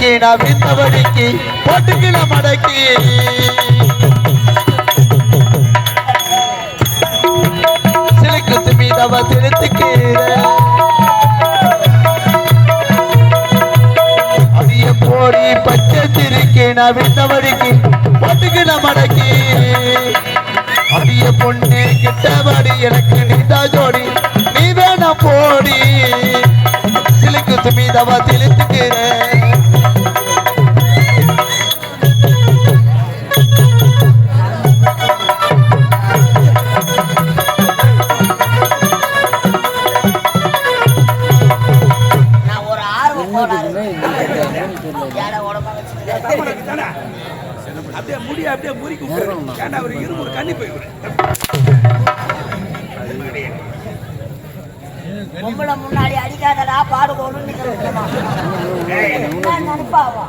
சிரிக்கி நான் விண்ணவடிக்கு போட்டுக்கிற மடக்கி சிலுக்கு மீதவ திருத்துக்கீர அடிய போடி பச்சை சிரிக்கி நான் விண்ணவடிக்கு போட்டுக்கிற மடக்கி அடிய பொண்ணு கிட்டபடி எனக்கு நீதா ஜோடி நீ வேணா போடி சிலுக்கு மீதவ திருத்துக்கீர அப்படியே முடிய அப்படியே முறிக்கு ஏன்னா அவர் இருமுறை கண்ணி போயிடுறேன் பொம்பளை முன்னாடி அடிக்காதடா பாடுகோன்னு நினைப்பாவா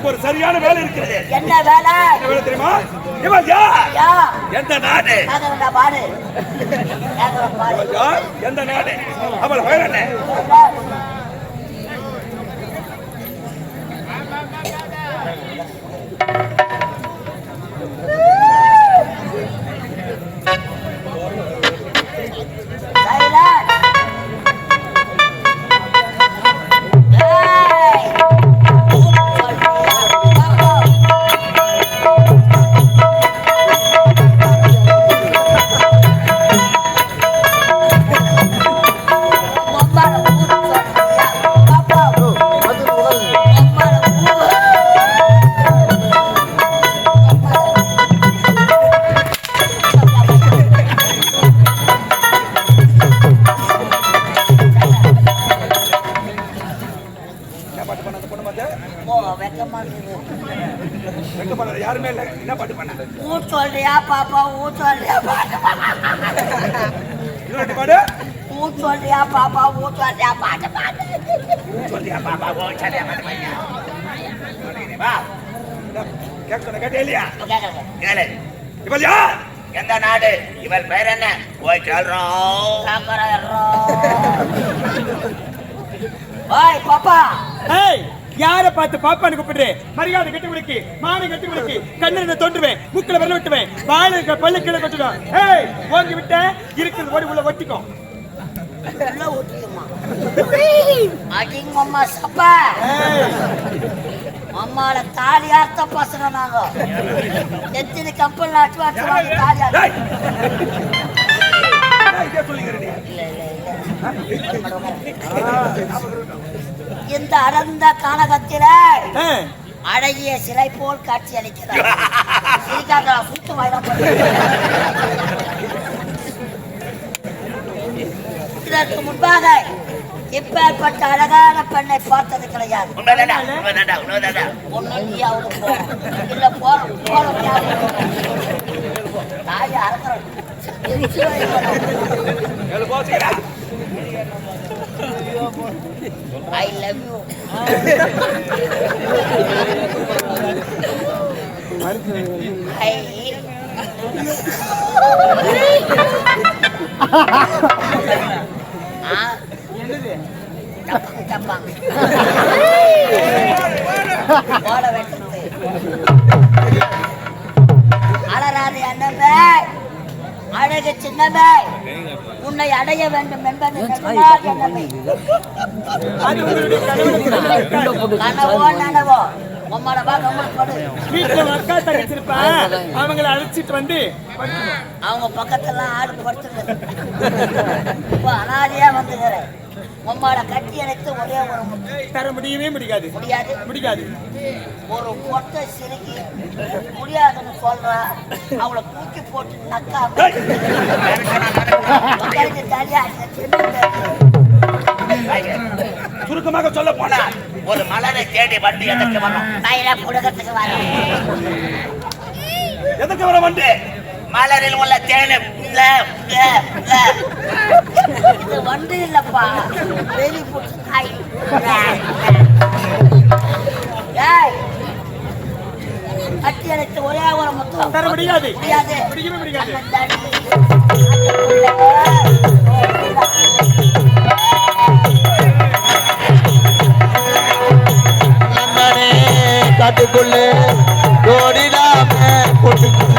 ஒரு சரியான வேலை இருக்கிறது. என்ன வேலை தெரியுமா? எந்த நாடு பாடு எந்த நாடு அவள் வயலண்ண யாருமே இல்ல. என்ன பாட்டு பண்ண சொல்றியா பாப்பா சொல்றியா பாட்டு பாடு சொல்றியா பாப்பா சொல்றியா பாட்டு பாடு சொல்றியா பாப்பா சொல்றியா பாட்டு கேட்டே இல்லையா? கேளு. இவள் யார்? எந்த நாடு? இவள் பேர் என்ன? போய் சொல்றோம். ஓய் பாப்பா யார பார்த்து பாப்பான்னு கூப்பிடுறேன்? மரியாதை கட்டி முடிக்கு, மானம் கட்டி முடிக்கு, கண்ணீரை தோன்றுவேன், மூக்கில வரல விட்டுவேன், வாயில பல்லு கீழே கொட்டுடும். ஏய் ஓங்கி விட்ட இருக்கிறது ஓடி உள்ள ஒட்டிக்கும். அம்மா சப்பா அம்மால தாலியார்த்த பசங்க நாங்க எத்தனை கம்பெனி தாலியார் இந்த அடர்ந்த கானகத்தில அழகிய சிலை போல் காட்சி அளிக்கிறார். இதற்கு முன்பாக இப்பேற்பட்ட அழகான பெண்ணை பார்த்தது கிடையாது. இல்ல தாய் அரசன் I love you. Capang. Bola வெட்டது. அலராதி அண்ணவே அழகு சின்னமே உன்னை அடைய வேண்டும் என்பது கனவோ நனவோ அவங்களை அழைச்சிட்டு வந்து அவங்க பக்கத்தெல்லாம் ஆடு படுத்துங்க. இப்போ அனாதையா வந்துக்கிறேன். உம்மால கட்டி அணைத்து ஒரே ஒரு தர முடியவே முடியாது. முடியாது முடியாது. ஒரு பொட்டை சிறுக்கி முடியாதுன்னு சொல்றா. அவளை தூக்கி போட்டு நக்கா தனியா சுருக்கமாக சொல்ல போனா ஒரு மலரை தேடி வண்டி எதற்கு வரும்? புடகத்துக்கு வர எதற்கு வர வண்டி? மலரில் உள்ள தேனை இது வண்டி இல்லப்பா, வெளி கட்டி அழைத்து ஒரே ஒரு முத்தம் தர முடியாது. முடியாது. முடியவே முடியாது. காட்டுக்குள்ளே ஓடிடாம கூட்டுக்குள்ள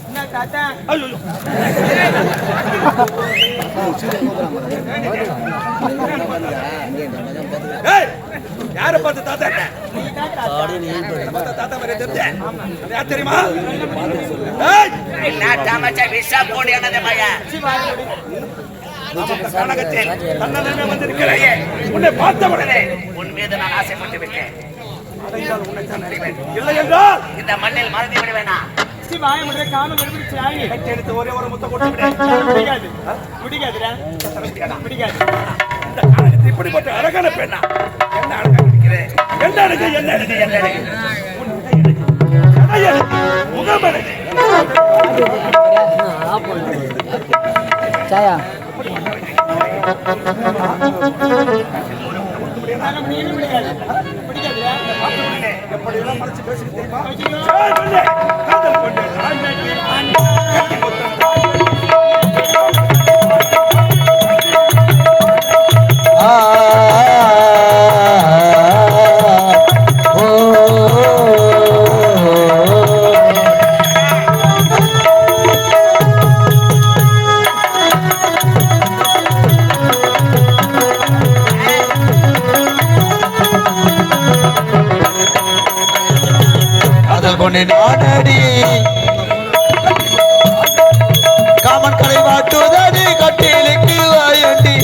என்ன தாத்தா யார பார்த்து தாத்தா நீ தான் தாத்தா தாத்தா மாதிரி தெரிஞ்சேன் யார் தெரியுமா என்ன மச்சா விசா போடியானதே பையா கனகத்தில் தன்னலமே வந்திருக்கிறாயே உன்னை பார்த்த உடனே உன் மீது நான் ஆசைப்பட்டு விட்டேன் இல்லை என்றால் இந்த மண்ணில் மறந்து விடுவேனா வாய முறை காம கண்டுபிடிச்சாய் எடுத்து ஒரே ஒரு முத்த போட்டு விடு முடியாது முடியாதுடா முடியாது இந்த காலத்து இப்படிப்பட்ட அழகான பெண்ணா என்ன அழகா இருக்கிறேன் என்ன அழகு என்ன அழகு என்ன அழகு முகம் அழகு சாயா முடியாது முடியாதுடா எப்படி எல்லாம் மறைச்சு பேசிட்டு தெரியுமா நாடடி காமன் கலை வாட்டுதடி கட்டிலுக்கு வாயண்டி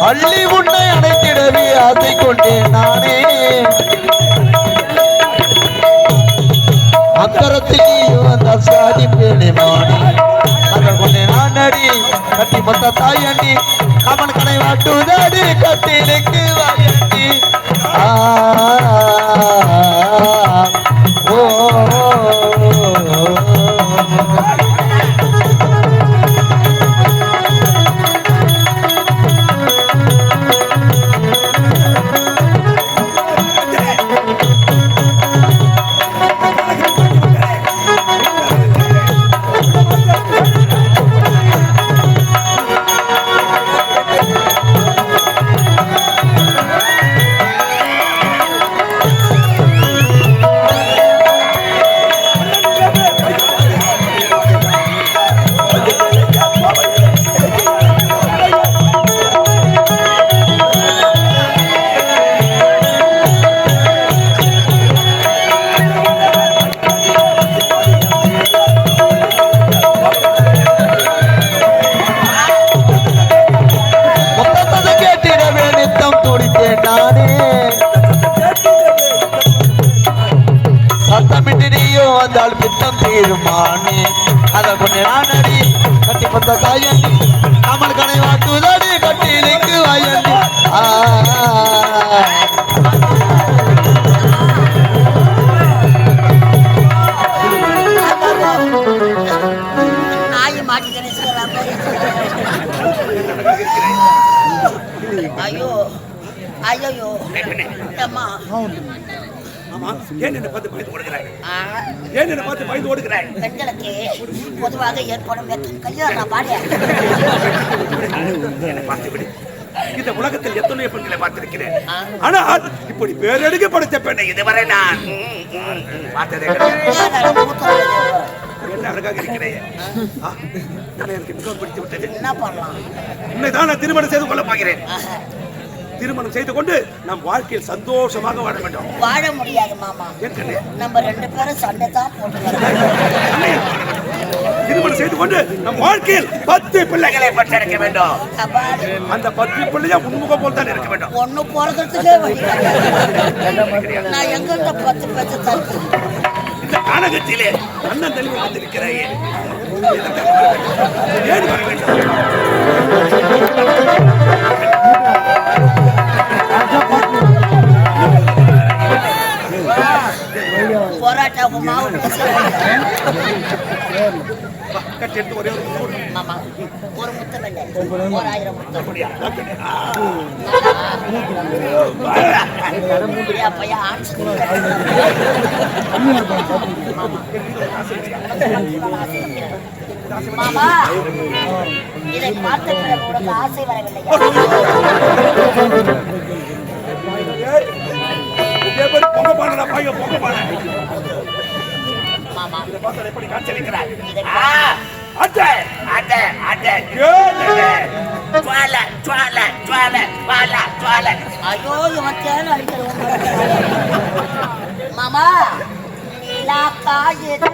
அள்ளி உன்னை அணைத்திடவே ஆசை கொண்டேன் நானே அக்கரத்தில் நீயும் அந்த சாதி பேணி மாணி அதன் கொண்டே நான் அடி கட்டி மொத்த தாயண்டி அவன் கனை வாட்டுதடி கட்டிலுக்கு வாயண்டி ஓ வந்தால் பித்தம் தீருமானே அதை கொண்டு நானடி கட்டி பத்த தாயண்டி அமல் கனை வாட்டுதடி கட்டிலுக்கு வாயண்டி நாய் மாட்டிக்கிறேன் ஐயோ ஐயோ அம்மா ஆமா ஏன் என்ன பார்த்து பயந்து ஓடுகிறாய் ஏன் என்ன பார்த்து பயந்து ஓடுகிறாய் பெண்களுக்கு பொதுவாக ஏற்படும் கையோ நான் பாடிய என்ன பார்த்து விடு இந்த உலகத்தில் எத்தனையோ பெண்களை பார்த்திருக்கிறேன். ஆனால் இப்படி பேரெடுக்க படைத்த பெண்ணை இதுவரை நான் பார்த்ததே கிடையாது. என்ன அழகாக இருக்கிறேன். எனக்கு மிகவும் பிடித்து விட்டது. என்ன பண்ணலாம்? உன்னைதான் நான் திருமணம் செய்து கொள்ள போகிறேன். திருமணம் செய்து கொண்டு நம் வாழ்க்கையில் சந்தோஷமாக வாழ வேண்டும். வாழ முடியாது மாமா. நம்ம 2 பேரும் சண்டை தான் போட்டுக்கிறோம். திருமணம் செய்து கொண்டு நம் வாழ்க்கையில் 10 பிள்ளைகளை பெற்றெடுக்க வேண்டும். அந்த 10 பிள்ளையா உன்முகம் போல் தான் இருக்க வேண்டும். ஒண்ணு போறதுக்கே வழி கிடையாது. நான் எங்க இந்த 10 பேச்சு தருக்கு இந்த கானகத்திலே அண்ணன் தள்ளி வந்திருக்கிறாயே, ஏன் வர வேண்டும்? போராட்டம் மாமா ஒரு முத்தம் இல்லை, 1000 முத்தம். மாமா இதை பார்த்த பிறகு உனக்கு ஆசை வரவில்லையா? மாமா எப்படி காட்சியளிக்கிறாய்? ஐயோ இவன் தேன் அடிக்கிறவன். மாமா நீலா காயுது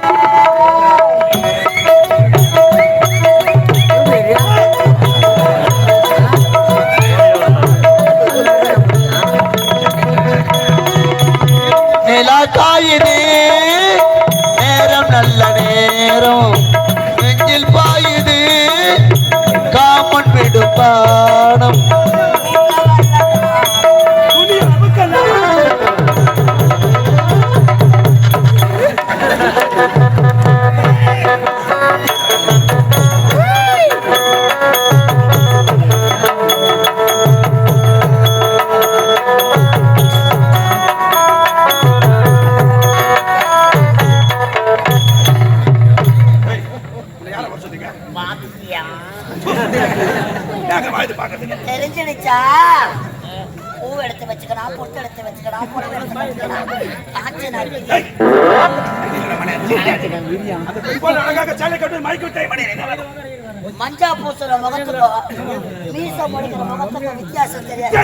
நிலா காயுது நேரம் நல்ல நேரம் நெஞ்சில் பாயுது காமன் விடும் பாடம். தெரிஞ்சிடுச்சா? பூ எடுத்து வச்சுக்கலாம், பொட்டு எடுத்து வச்சுக்கலாம், புடவை எடுத்து வச்சுக்கலாம். மஞ்சா பூசுற முகத்துக்கும் மீச முடிக்கிற முகத்துக்கும் வித்தியாசம் தெரியாது.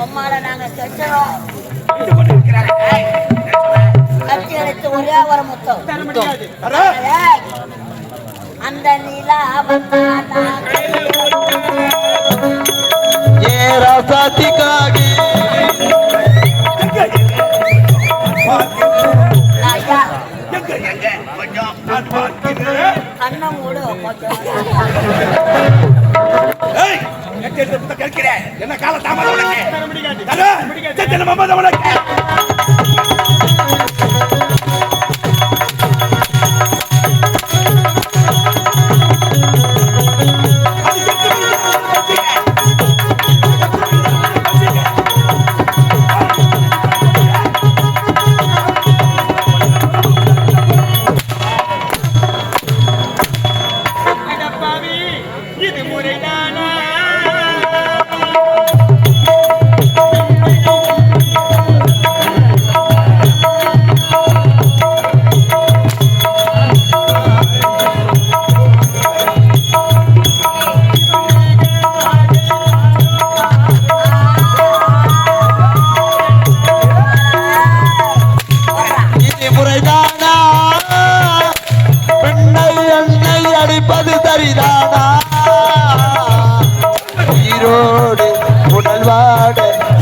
அம்மால நாங்க கெட்டுறோம். கட்டி எடுத்து ஒரே வர மொத்தம் அந்த நிலா ராசாத்திக்காகி அண்ணன் கூட என்ன கால தாமதம் வாட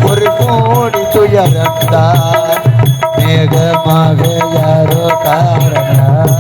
ஒரு கோடி துயரந்தான் மேகமாக யாரோ காரணம்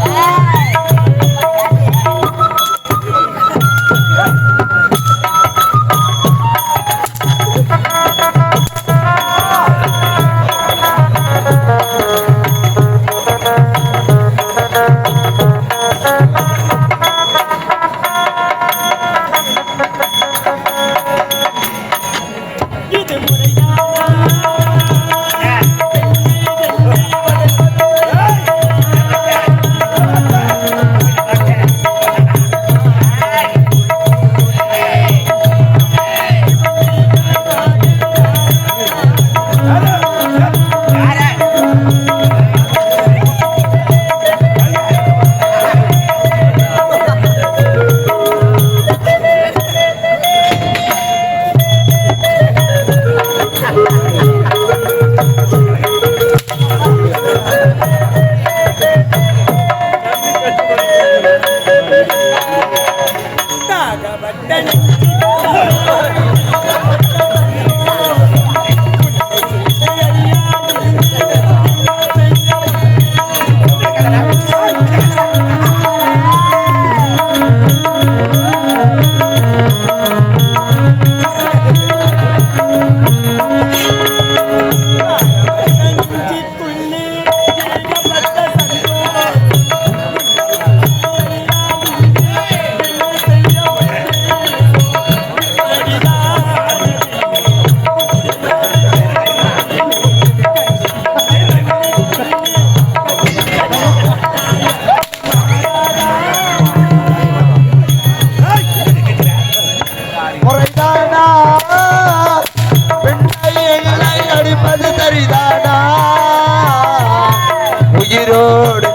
உயிரோடு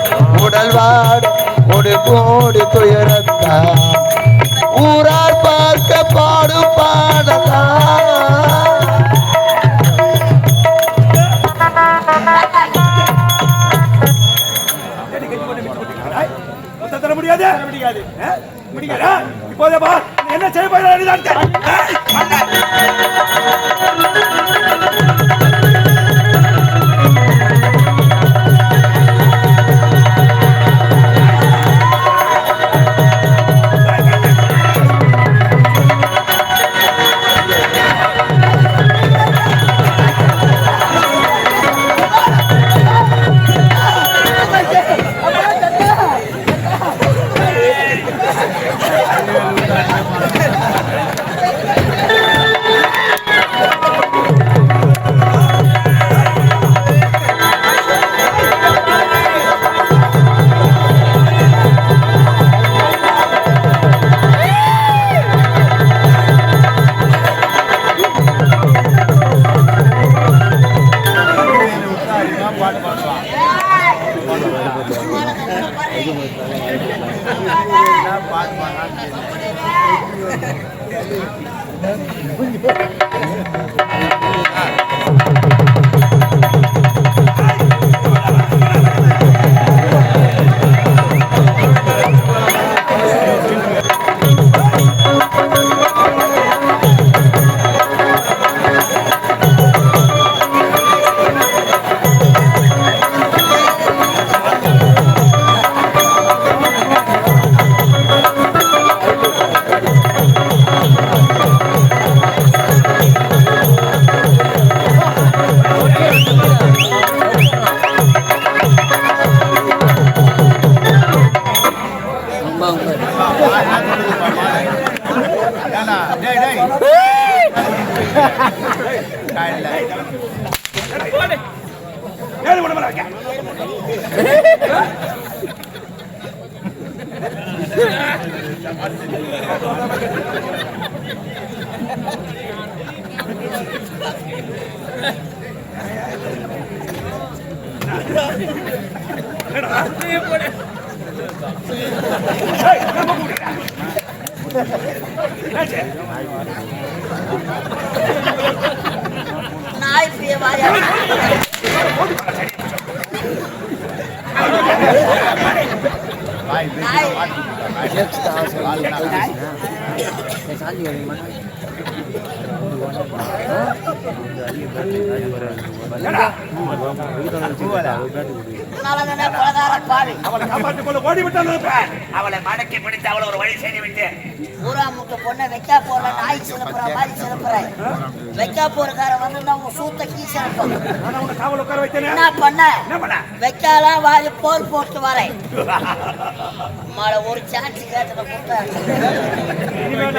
உடல்வாடு ஒரு கோடி துயரத்தான் ஊரார் பார்க்க பாடும் பாடலாம் முடியாது முடியாது முடியாது இப்போதே பா என்ன செய்ய போகிறார் நாய் பிரியவாயா அவளை காப்பாற்றிக் கொள்ள ஓடிவிட்டான். அவளை மடக்கி பிடித்து அவளை ஒரு வழி செய்து விட்டேன். ஊரா முட்டை பொண்ணை வைக்கா போற நாய் சிலப்புற மாதிரி சிலப்புற வைக்கா போறக்கார வந்து அவங்க சூத்த கீசனப்போம். காவல் உட்கார வைத்தேன். என்ன பண்ண வைக்காலாம் வாரி போர் போட்டு வரேன். அம்மாட ஒரு சான்ஸ் கேட்டத முட்டை வேற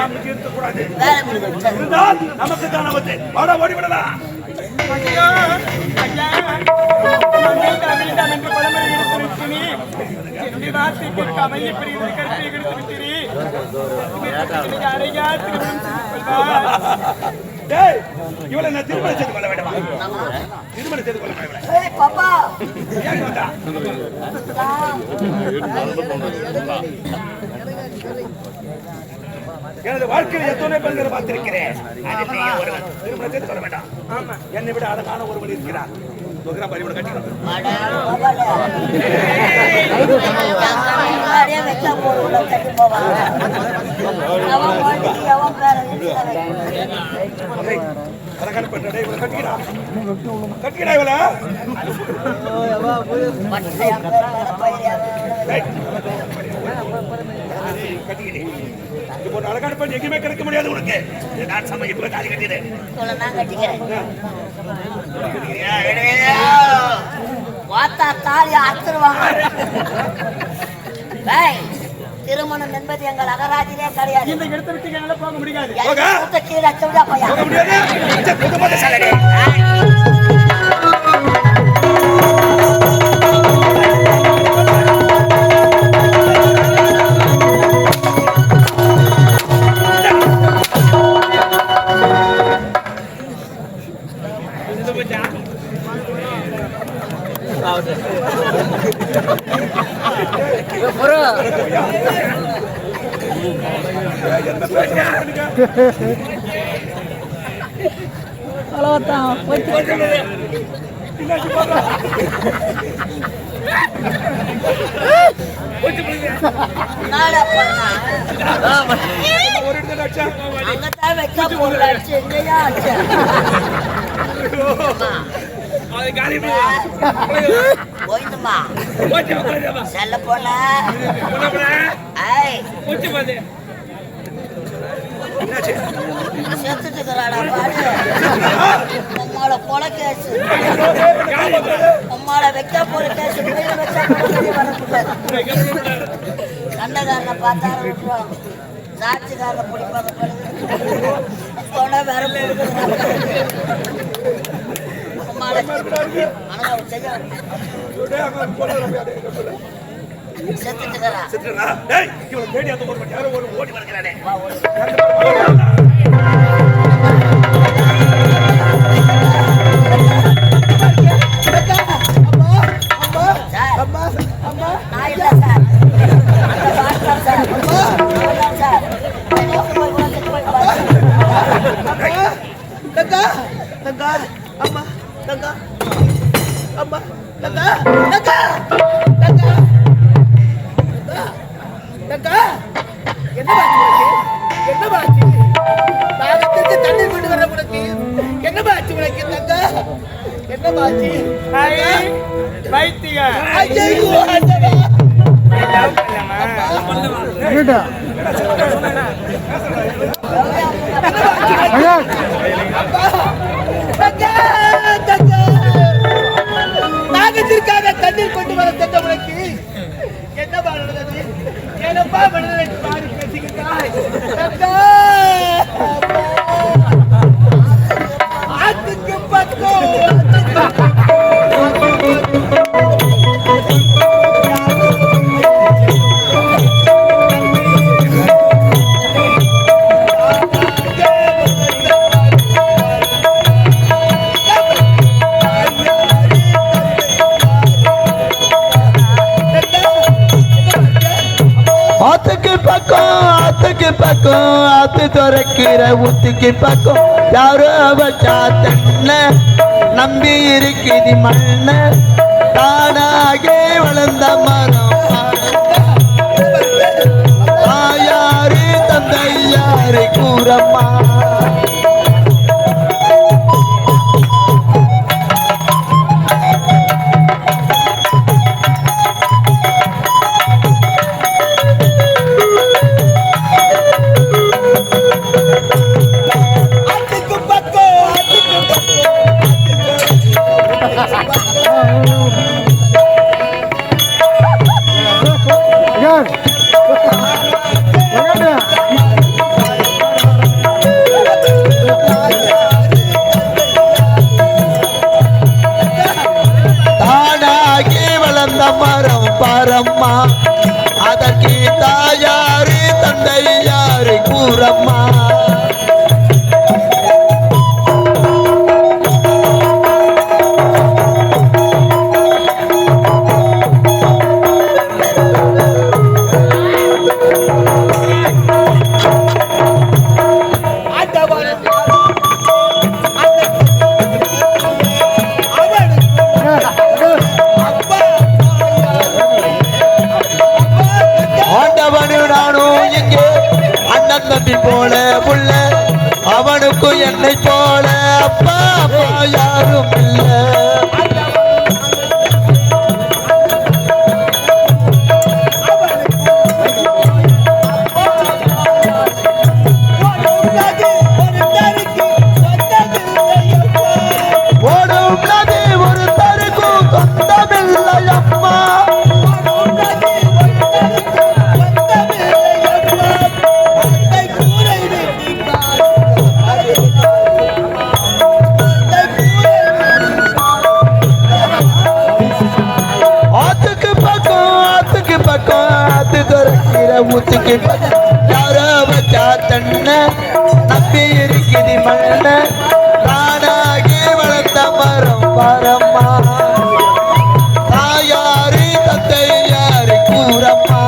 நமக்கு தான் நமக்கு வாடா ஓடி விடலாம். இவளை நான் திருமணம் செய்து கொள்ள வேண்டுமா? திருமணம் செய்து கொள்ள வேண்டும். பாப்பா எனது வாழ்க்கையில் எத்தனை பெண்களை பார்த்திருக்கிறேன். திருமணம் செய்து கொள்ள வேண்டாம். என்னை விட அழகான ஒருவன் இருக்கிறார். வைக்கா போற கட்டி போவாங்க. அழகான பெண் எங்கேயுமே கிடைக்க முடியாது உனக்கு. நான் சமைக்க தாலி கட்டிடுறேன். நான் கட்டிக்கிறேன். தாலி அறுத்துருவாங்க. திருமணம் என்பது எங்கள் அகராஜிலே கிடையாது. இந்த இடத்தை விட்டு என்னால போக முடியாது. அங்கத்தான் வைக்க போறாச்சு. போயிடுமா செல்ல போன செத்துட்டுக்கிறாடா பாரு. உம்மால கொலை கேசு, உம்மால வைக்க போற கேசு வரக்கூடாது. கண்டகாரனை பார்த்தா விட்டுருவாங்க. சாட்சிக்காரனை பிடிப்பாங்க. கொலை வேற ஓடி வருகிறானே. நான் இல்ல சார். தண்ணீர் கொண்டு வர உனக்கு என்ன பாச்சு? உனக்கு என்ன பாச்சு? வைத்திய நாகத்திற்காக தண்ணீர் கொண்டு வர தந்த உனக்கு என்னப்பா நடந்தது? என்னப்பா மனிதனுக்கு பாடி பேசுகிறாய்? ஆத்துக்கு பக்கம் பக்கம் ஆத்து துறக்கிற ஊத்துக்கு பக்கம் யாரோ வச்சா தென்ன நம்பி இருக்குது மண்ண தானாகே வளர்ந்த மரம் தாயாரு தந்தையாரு கூறம்மா கூறம்மா. தம்பி போல புள்ள அவனுக்கும் என்னை போல அப்பா அம்மா யாரும் இல்ல. ஊத்துக்கு யாரோ வச்சா தண்ண நம்பி இருக்குது மண்ண தானாகி வளர்த்த மரம் வரம்மா. தாயாரு தந்தை யாரு கூறம்மா.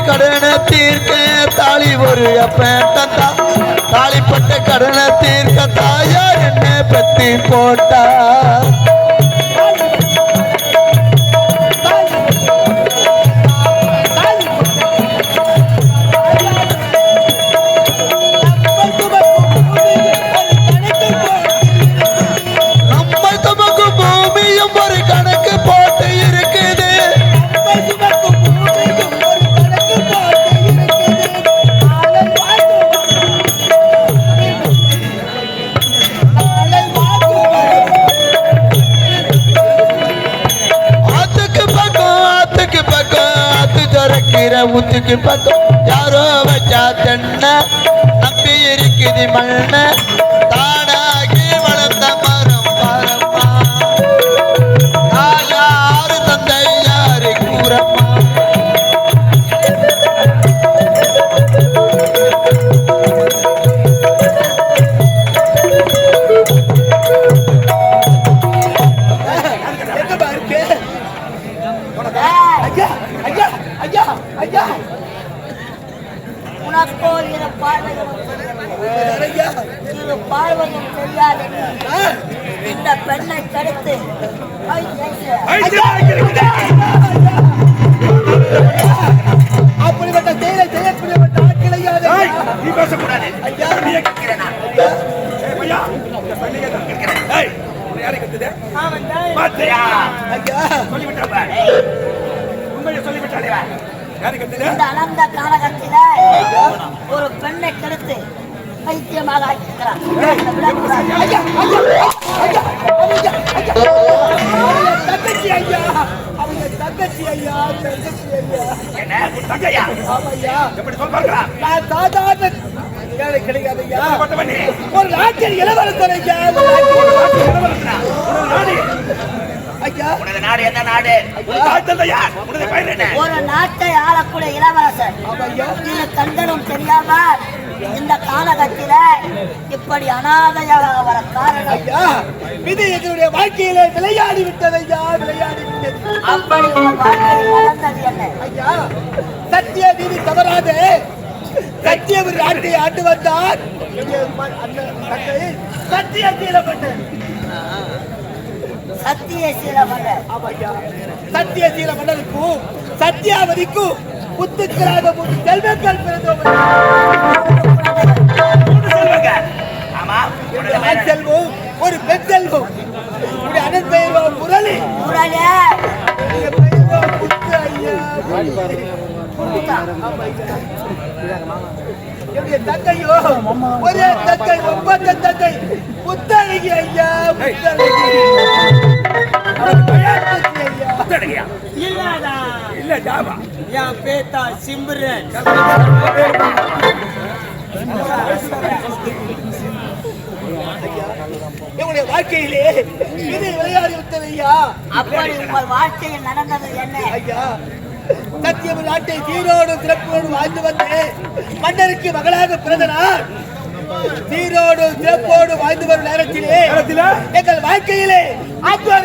கடனை தீர்க்க தாலி ஒரு அப்பன் தந்தா தாலிப்பட்ட கடனை தீர்க்க தாயார் என்ன பத்தி போட்டா. நம்ம துமக்கும் பூமியும் ஒரு கணக்கு போட்டு இருக்குது. ஊத்துக்கு பக்கம் யாரோ வச்சா தென்ன நம்பி இருக்குது மண்ண தானாகி வளர்ந்த மரம் பாரம்மா. யாரு தந்தை யாரு கூறம்மா. உனக்கோல் இரு பார்வையும் தெரியாது. இந்த பெண்ணை தடுத்து அப்படிப்பட்ட செயலை செய்யக்கூடியப்பட்ட கிடையாது. நீ பேசக்கூடாது. இந்த அனந்த காலகத்தில ஒரு பெண்ணை கெடுத்து பைத்தியமாக ஆக்கியிருக்கிறார். தங்கச்சி ஐயா, அவங்க தங்கச்சி ஐயா, தங்கச்சி ஐயா. நான் சாதாரண வேலை கிடைக்காது ஐயா. ஒரு நாட்டில் இளவரசர் ஐயா. ஐயா, உனது நாடு என்ன நாடு? ஒரு நாட்டை ஆளக்கூடிய இளவரசர் இது கண்டனும் தெரியாம இந்த காலகத்தில இப்படி அனாதையாக வர காரணம் ஐயா, இது எங்களுடைய வாழ்க்கையில விளையாடி விட்டது ஐயா, விளையாடி விட்டது. அப்படி உங்கள் வாழ்க்கையில் நடந்தது என்ன ஐயா? சத்திய நீதி தவறாது சத்திய ஒரு நாட்டை ஆண்டு வந்தார். சத்தியசீலப்பட்டேன். சத்தியசீல மன்னர். சத்தியசீல மன்னருக்கும் சத்தியாவதிக்கும் புத்துக்களாக செல்வங்கள் பிறந்தோம். செல்வம் ஒரு பெண் செல்வம். அனந்த பெயர் முரளி. முரளி புத்து ஐயா. என்னுடைய தந்தையோ ஒரே தந்தை ஒப்பந்த தந்தை முத்தழகி ஐயா முத்தழகியா? இல்லடா இல்ல ஜாவா. என் பேத்தா சிம்ரன். என்னுடைய வாழ்க்கையிலே இது விளையாடி விட்டது ஐயா. அப்படி உங்கள் வாழ்க்கையில் நடந்தது என்ன? ஐயா சத்தியம் நாட்டை சீரோடு சிறப்போடு வாழ்ந்து வந்து மன்னருக்கு மகளாக பிறந்த நான் சீரோடு சிறப்போடு வாழ்ந்து வரும் நேரத்திலே எங்கள் வாழ்க்கையிலே ஆத்ம